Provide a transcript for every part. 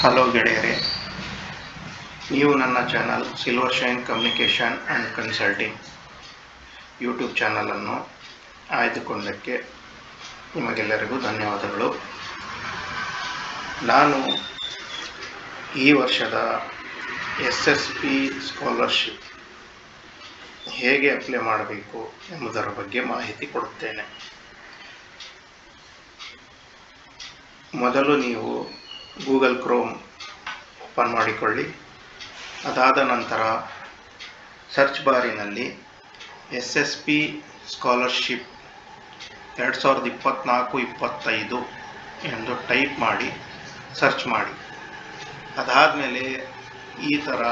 Hello ಗೆಳೆಯರೇ, ನೀವು ನನ್ನ channel silver shine communication and consulting YouTube ಚಾನಲನ್ನು ಆಯ್ದುಕೊಂಡಕ್ಕೆ ನಿಮಗೆಲ್ಲರಿಗೂ ಧನ್ಯವಾದಗಳು. ನಾನು ಈ ವರ್ಷದ SSP ಸ್ಕಾಲರ್ಶಿಪ್ ಹೇಗೆ ಅಪ್ಲೈ ಮಾಡಬೇಕು ಎಂಬುದರ ಬಗ್ಗೆ ಮಾಹಿತಿ ಕೊಡುತ್ತೇನೆ. ಮೊದಲು ನೀವು ಗೂಗಲ್ ಕ್ರೋಮ್ ಓಪನ್ ಮಾಡಿಕೊಳ್ಳಿ. ಅದಾದ ನಂತರ ಸರ್ಚ್ ಬಾರಿನಲ್ಲಿ SSP ಸ್ಕಾಲರ್ಶಿಪ್ 2024-25 ಎಂದು ಟೈಪ್ ಮಾಡಿ ಸರ್ಚ್ ಮಾಡಿ. ಅದಾದಮೇಲೆ ಈ ಥರ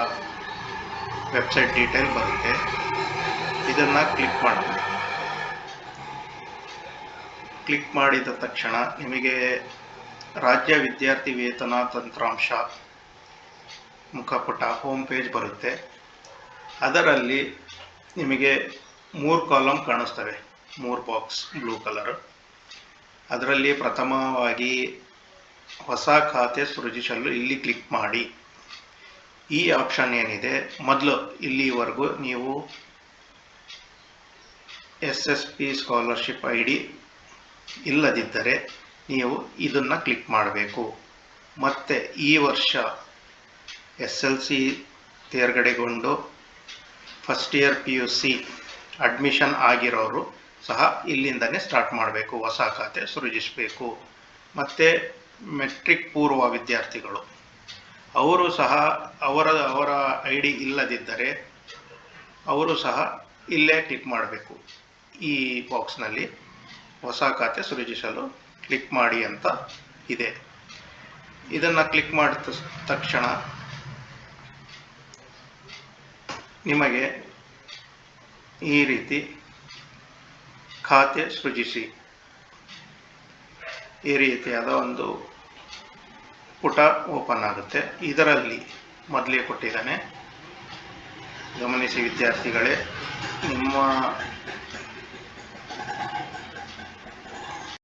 ವೆಬ್ಸೈಟ್ ಡೀಟೇಲ್ ಬರುತ್ತೆ. ಇದನ್ನು ಕ್ಲಿಕ್ ಮಾಡಬೇಕು. ಕ್ಲಿಕ್ ಮಾಡಿದ ತಕ್ಷಣ ನಿಮಗೆ ರಾಜ್ಯ ವಿದ್ಯಾರ್ಥಿ ವೇತನ ತಂತ್ರಾಂಶ ಮುಖಪುಟ ಹೋಮ್ ಪೇಜ್ ಬರುತ್ತೆ. ಅದರಲ್ಲಿ ನಿಮಗೆ 3 ಕಾಲಮ್ ಕಾಣಿಸ್ತವೆ, 3 ಬಾಕ್ಸ್ ಬ್ಲೂ ಕಲರ್. ಅದರಲ್ಲಿ ಪ್ರಥಮವಾಗಿ ಹೊಸ ಖಾತೆ ಸೃಜಿಸಲು ಇಲ್ಲಿ ಕ್ಲಿಕ್ ಮಾಡಿ. ಈ ಆಪ್ಷನ್ ಏನಿದೆ, ಮೊದಲು ಇಲ್ಲಿವರೆಗೂ ನೀವು SSP ಸ್ಕಾಲರ್ಶಿಪ್ ID ಇಲ್ಲದಿದ್ದರೆ ನೀವು ಇದನ್ನು ಕ್ಲಿಕ್ ಮಾಡಬೇಕು. ಮತ್ತು ಈ ವರ್ಷ SLC ತೇರ್ಗಡೆಗೊಂಡು ಫಸ್ಟ್ ಇಯರ್ PUC ಅಡ್ಮಿಷನ್ ಆಗಿರೋರು ಸಹ ಇಲ್ಲಿಂದನೇ ಸ್ಟಾರ್ಟ್ ಮಾಡಬೇಕು, ಹೊಸ ಖಾತೆ ಸೃಜಿಸಬೇಕು. ಮತ್ತು ಮೆಟ್ರಿಕ್ ಪೂರ್ವ ವಿದ್ಯಾರ್ಥಿಗಳು ಅವರು ಸಹ ಅವರ ID ಇಲ್ಲದಿದ್ದರೆ ಅವರು ಸಹ ಇಲ್ಲೇ ಕ್ಲಿಕ್ ಮಾಡಬೇಕು. ಈ ಬಾಕ್ಸ್ನಲ್ಲಿ ಹೊಸ ಖಾತೆ ಸೃಜಿಸಲು ಕ್ಲಿಕ್ ಮಾಡಿ ಅಂತ ಇದೆ. ಇದನ್ನು ಕ್ಲಿಕ್ ಮಾಡಿದ ತಕ್ಷಣ ನಿಮಗೆ ಈ ರೀತಿ ಖಾತೆ ಸೃಜಿಸಿ ಈ ರೀತಿಯಾದ ಒಂದು ಪುಟ ಓಪನ್ ಆಗುತ್ತೆ. ಇದರಲ್ಲಿ ಮೊದಲೇ ಕೊಟ್ಟಿದ್ದಾನೆ, ಗಮನಿಸಿ ವಿದ್ಯಾರ್ಥಿಗಳೇ, ನಿಮ್ಮ